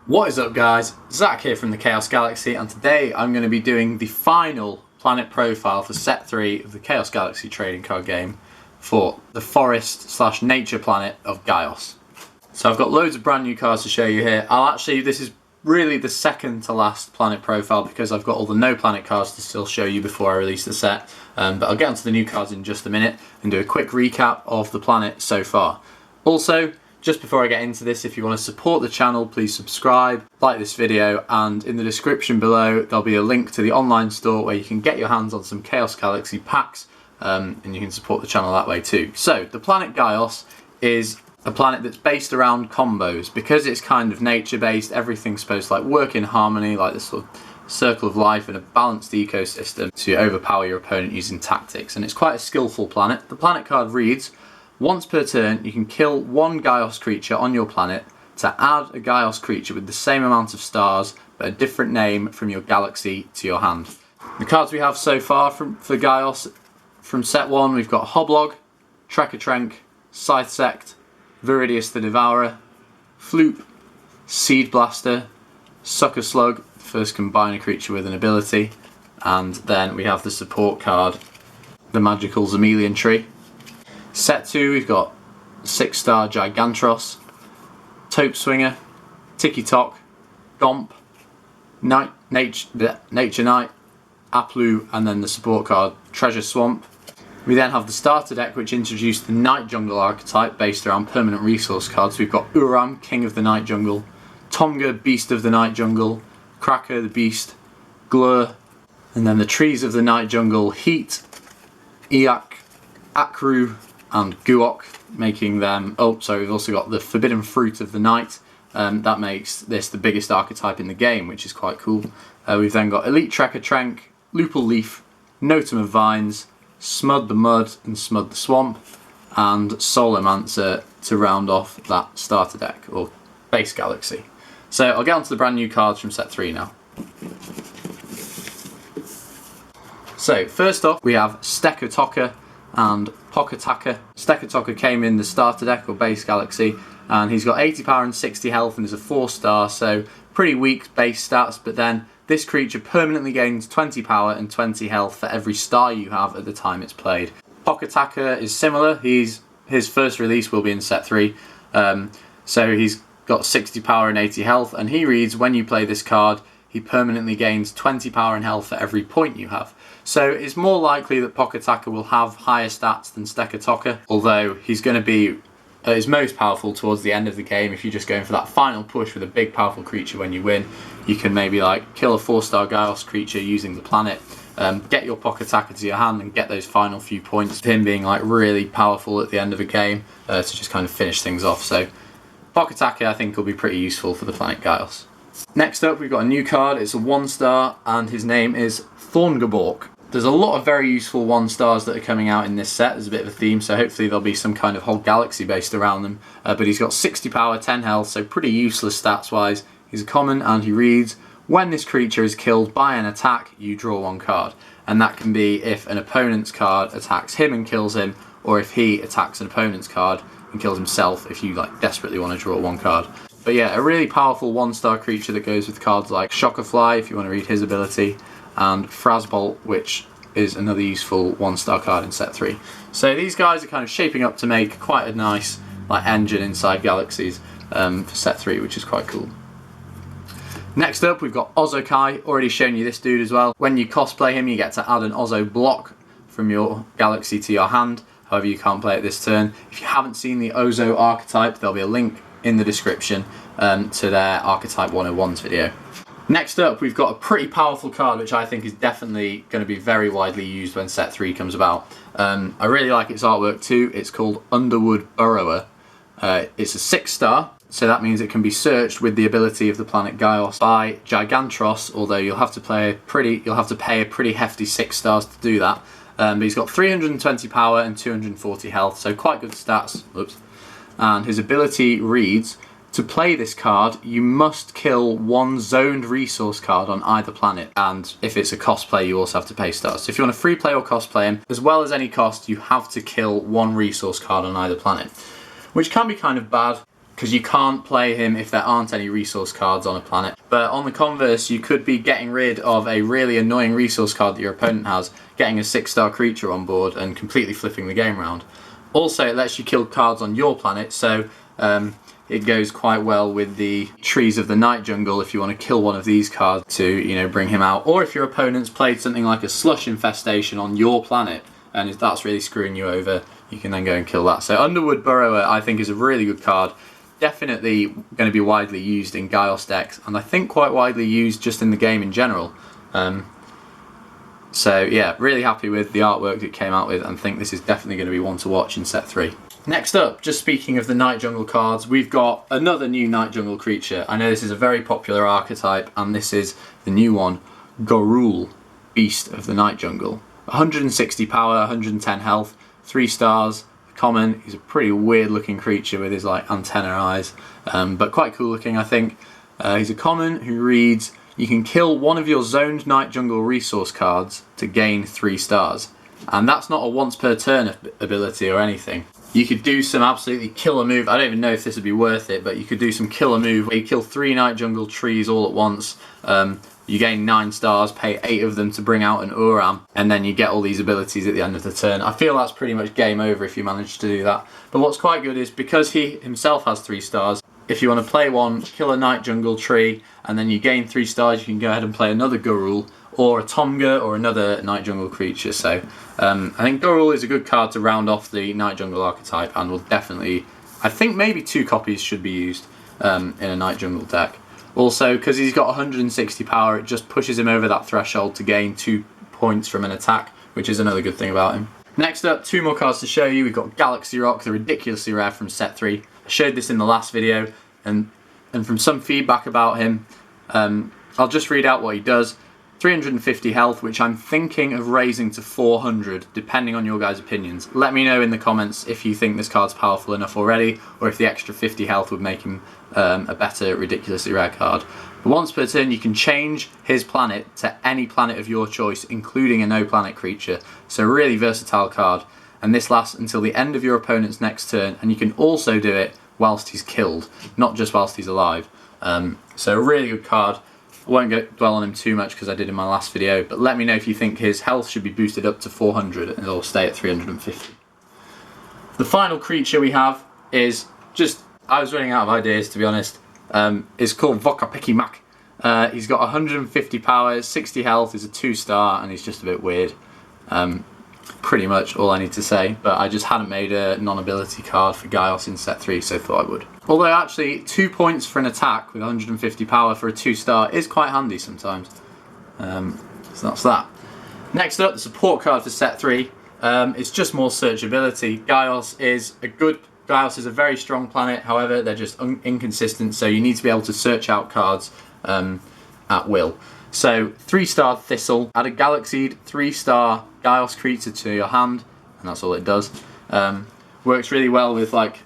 What is up guys, Zach here from the Chaos Galaxy, and today I'm going to be doing the final planet profile for set 3 of the Chaos Galaxy trading card game for the forest / nature planet of Gaios. So I've got loads of brand new cards to show you here. This is really the second to last planet profile because I've got all the no planet cards to still show you before I release the set, but I'll get onto the new cards in just a minute and do a quick recap of the planet so far. Also, just before I get into this, if you want to support the channel, please subscribe, like this video, and in the description below there'll be a link to the online store where you can get your hands on some Chaos Galaxy packs, and you can support the channel that way too. So the planet Gaios is a planet that's based around combos. Because it's kind of nature based, everything's supposed to work in harmony, like this sort of circle of life and a balanced ecosystem to overpower your opponent using tactics, and it's quite a skillful planet. The planet card reads: once per turn, you can kill one Gaios creature on your planet to add a Gaios creature with the same amount of stars but a different name from your galaxy to your hand. The cards we have so far for Gaios from set 1, we've got Hoblog, Trekatrenk, Scythe Sect, Viridius the Devourer, Floop, Seed Blaster, Sucker Slug, first combine a creature with an ability, and then we have the support card, the Magical Zemelian Tree. Set 2, we've got 6-star Gigantros, Taupe Swinger, Tiki Tok, Gomp, Nature Knight, Aplu, and then the support card Treasure Swamp. We then have the starter deck, which introduced the Night Jungle archetype based around permanent resource cards. We've got Uram, King of the Night Jungle, Tomga, Beast of the Night Jungle, Cracker the Beast, Glur, and then the trees of the Night Jungle, Heat, Iak, Akru, and Guok, making them... we've also got the Forbidden Fruit of the Night. That makes this the biggest archetype in the game, which is quite cool. We've then got Elite Trekatrenk, Lupul Leaf, Notum of Vines, Smud the Mud and Smud the Swamp, and Solomancer to round off that starter deck, or base galaxy. So I'll get onto the brand new cards from set 3 now. So first off, we have Stekatoka and Poketaka. Stekatoka came in the starter deck or base galaxy, and he's got 80 power and 60 health and is a 4-star, so pretty weak base stats, but then this creature permanently gains 20 power and 20 health for every star you have at the time it's played. Poketaka is similar. His first release will be in set 3, so he's got 60 power and 80 health, and he reads: when you play this card, he permanently gains 20 power and health for every point you have. So it's more likely that Poketaka will have higher stats than Stekatoka, although he's going to be at his most powerful towards the end of the game. If you're just going for that final push with a big powerful creature when you win, you can maybe kill a 4-star Gaios creature using the planet, get your Poketaka to your hand and get those final few points, him being really powerful at the end of a game to just kind of finish things off. So Poketaka, I think, will be pretty useful for the planet Gaios. Next up, we've got a new card. It's a 1-star, and his name is Thorngabork. There's a lot of very useful 1-stars that are coming out in this set. There's a bit of a theme, so hopefully there'll be some kind of whole galaxy based around them. But he's got 60 power, 10 health, so pretty useless stats-wise. He's a common, and he reads: when this creature is killed by an attack, you draw 1 card. And that can be if an opponent's card attacks him and kills him, or if he attacks an opponent's card and kills himself, if you desperately want to draw 1 card. But yeah, a really powerful 1-star creature that goes with cards like Shockerfly, if you want to read his ability, and Frasbolt, which is another useful 1-star card in set 3. So these guys are kind of shaping up to make quite a nice engine inside Galaxies for set 3, which is quite cool. Next up, we've got Ozokai. Already shown you this dude as well. When you cosplay him, you get to add an Ozo block from your Galaxy to your hand. However, you can't play it this turn. If you haven't seen the Ozo archetype, there'll be a link in the description to their Archetype 101's video. Next up, we've got a pretty powerful card which I think is definitely going to be very widely used when set 3 comes about. I really like its artwork too. It's called Underwood Burrower. It's a 6-star, so that means it can be searched with the ability of the planet Gaios by Gigantros, although you'll have to pay a pretty hefty 6 stars to do that. But he's got 320 power and 240 health, so quite good stats. Oops. And his ability reads: to play this card, you must kill 1 zoned resource card on either planet, and if it's a cosplay, you also have to pay stars. So if you want to free play or cosplay him, as well as any cost, you have to kill 1 resource card on either planet, which can be kind of bad. because you can't play him if there aren't any resource cards on a planet. But on the converse, you could be getting rid of a really annoying resource card that your opponent has, getting a 6-star creature on board and completely flipping the game around. Also, it lets you kill cards on your planet, so it goes quite well with the Trees of the Night Jungle if you want to kill one of these cards to, you know, bring him out. Or if your opponent's played something like a Slush Infestation on your planet and if that's really screwing you over, you can then go and kill that. So Underwood Burrower, I think, is a really good card. Definitely going to be widely used in Gaios decks, and I think quite widely used just in the game in general. So yeah, really happy with the artwork it came out with, and think this is definitely going to be one to watch in set 3. Next up, just speaking of the Night Jungle cards, we've got another new Night Jungle creature. I know this is a very popular archetype, and this is the new one, Gorul, Beast of the Night Jungle. 160 power, 110 health, 3 stars. Common. He's a pretty weird looking creature with his like antenna eyes, but quite cool looking, I think. He's a common who reads, you can kill one of your zoned Night Jungle resource cards to gain 3 stars. And that's not a once per turn ability or anything. You could do some absolutely killer move. I don't even know if this would be worth it, but you could do some killer move where you kill 3 Night Jungle trees all at once. You gain 9 stars, pay 8 of them to bring out an Uram, and then you get all these abilities at the end of the turn. I feel that's pretty much game over if you manage to do that. But what's quite good is, because he himself has 3 stars, if you want to play one, kill a Night Jungle tree, and then you gain 3 stars, you can go ahead and play another Gorul, or a Tomga, or another Night Jungle creature. So I think Gorul is a good card to round off the Night Jungle archetype, and will definitely, I think maybe 2 copies should be used in a Night Jungle deck. Also, because he's got 160 power, it just pushes him over that threshold to gain 2 points from an attack, which is another good thing about him. Next up, 2 more cards to show you. We've got Galaxy Rock, the ridiculously rare from set 3. I showed this in the last video, and from some feedback about him, I'll just read out what he does. 350 health, which I'm thinking of raising to 400, depending on your guys' opinions. Let me know in the comments if you think this card's powerful enough already, or if the extra 50 health would make him a better ridiculously rare card. But once per turn, you can change his planet to any planet of your choice, including a no planet creature. So a really versatile card, and this lasts until the end of your opponent's next turn, and you can also do it whilst he's killed, not just whilst he's alive. So a really good card. I won't dwell on him too much because I did in my last video, but let me know if you think his health should be boosted up to 400 and it'll stay at 350. The final creature we have is just, I was running out of ideas to be honest, is called Vokapekimak. He's got 150 power, 60 health, he's a 2-star, and he's just a bit weird. Pretty much all I need to say, but I just hadn't made a non-ability card for Gaios in set 3, so thought I would. Although actually 2 points for an attack with 150 power for a 2-star is quite handy sometimes. So that's that. Next up, the support card for set 3. It's just more searchability. Gaios is a very strong planet, however they're just inconsistent, so you need to be able to search out cards at will. So 3-star Thistle, add a Galaxied 3-star Gaios creature to your hand, and that's all it does. Works really well with like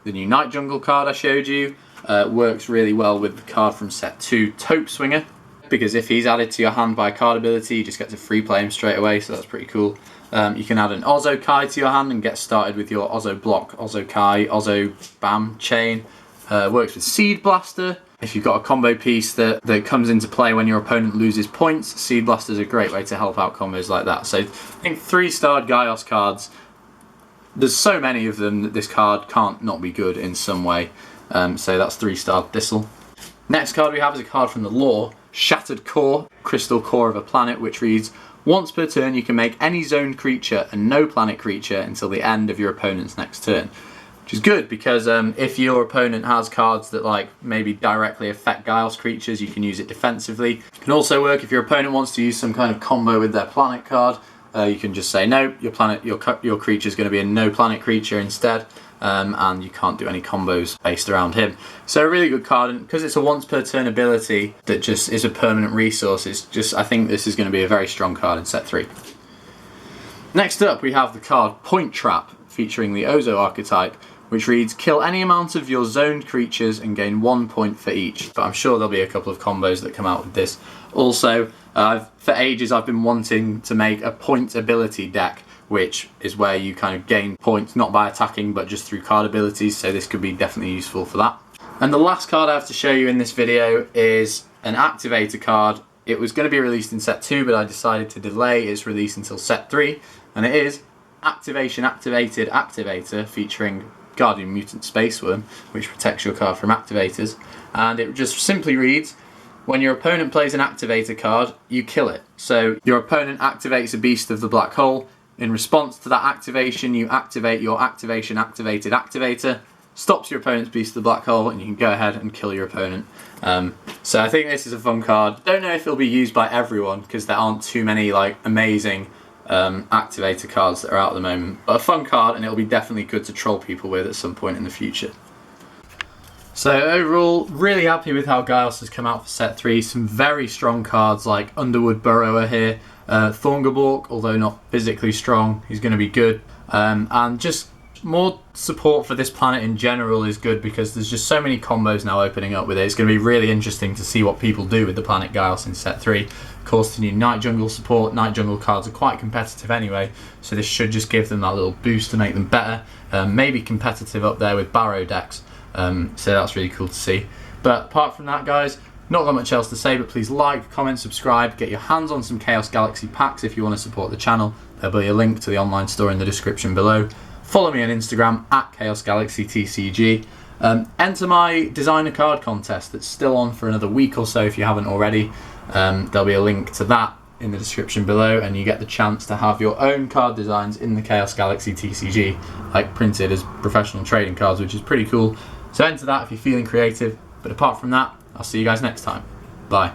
the new Night Jungle card I showed you. Works really well with the card from set 2, Taupe Swinger, because if he's added to your hand by a card ability, you just get to free play him straight away, so that's pretty cool. You can add an Ozo Kai to your hand and get started with your Ozo Block, Ozo Kai, Ozo Bam chain. Works with Seed Blaster. If you've got a combo piece that comes into play when your opponent loses points, Seed Blaster is a great way to help out combos like that. So I think 3-starred Gaios cards, there's so many of them that this card can't not be good in some way. So that's 3-starred Thistle. Next card we have is a card from the lore, Shattered Core, Crystal Core of a Planet, which reads, once per turn you can make any zoned creature a no planet creature until the end of your opponent's next turn. Which is good because if your opponent has cards that like maybe directly affect Gaios creatures, you can use it defensively. It can also work if your opponent wants to use some kind of combo with their planet card. You can just say no, your creature is going to be a no planet creature instead, and you can't do any combos based around him. So a really good card, and because it's a once per turn ability that just is a permanent resource, I think this is going to be a very strong card in set 3. Next up we have the card Point Trap, featuring the Ozo archetype, which reads, kill any amount of your zoned creatures and gain 1 point for each. But I'm sure there'll be a couple of combos that come out with this. Also, for ages I've been wanting to make a point ability deck which is where you kind of gain points not by attacking but just through card abilities, so this could be definitely useful for that. And the last card I have to show you in this video is an activator card. It was going to be released in set 2, but I decided to delay its release until set 3, and it is Activation Activated Activator featuring Guardian Mutant Space Worm, which protects your card from activators. And it just simply reads, when your opponent plays an activator card, you kill it. So your opponent activates a Beast of the Black Hole. In response to that activation, you activate your Activation Activated Activator, stops your opponent's Beast of the Black Hole, and you can go ahead and kill your opponent. So I think this is a fun card. Don't know if it'll be used by everyone because there aren't too many like amazing activator cards that are out at the moment, but a fun card, and it'll be definitely good to troll people with at some point in the future. So overall, really happy with how Gaios has come out for set 3. Some very strong cards like Underwood Burrower here, Thorngabork, although not physically strong, he's going to be good, and just more support for this planet in general is good because there's just so many combos now opening up with it. It's going to be really interesting to see what people do with the planet Gaios in set 3. Of course, the new Night Jungle support. Night Jungle cards are quite competitive anyway, so this should just give them that little boost to make them better. Maybe competitive up there with Barrow decks, so that's really cool to see. But apart from that, guys, not got much else to say, but please like, comment, subscribe, get your hands on some Chaos Galaxy packs if you want to support the channel. There'll be a link to the online store in the description below. Follow me on Instagram at Chaos Galaxy TCG. Enter my designer card contest that's still on for another week or so if you haven't already. There'll be a link to that in the description below, and you get the chance to have your own card designs in the Chaos Galaxy TCG, like printed as professional trading cards, which is pretty cool. So enter that if you're feeling creative. But apart from that, I'll see you guys next time. Bye.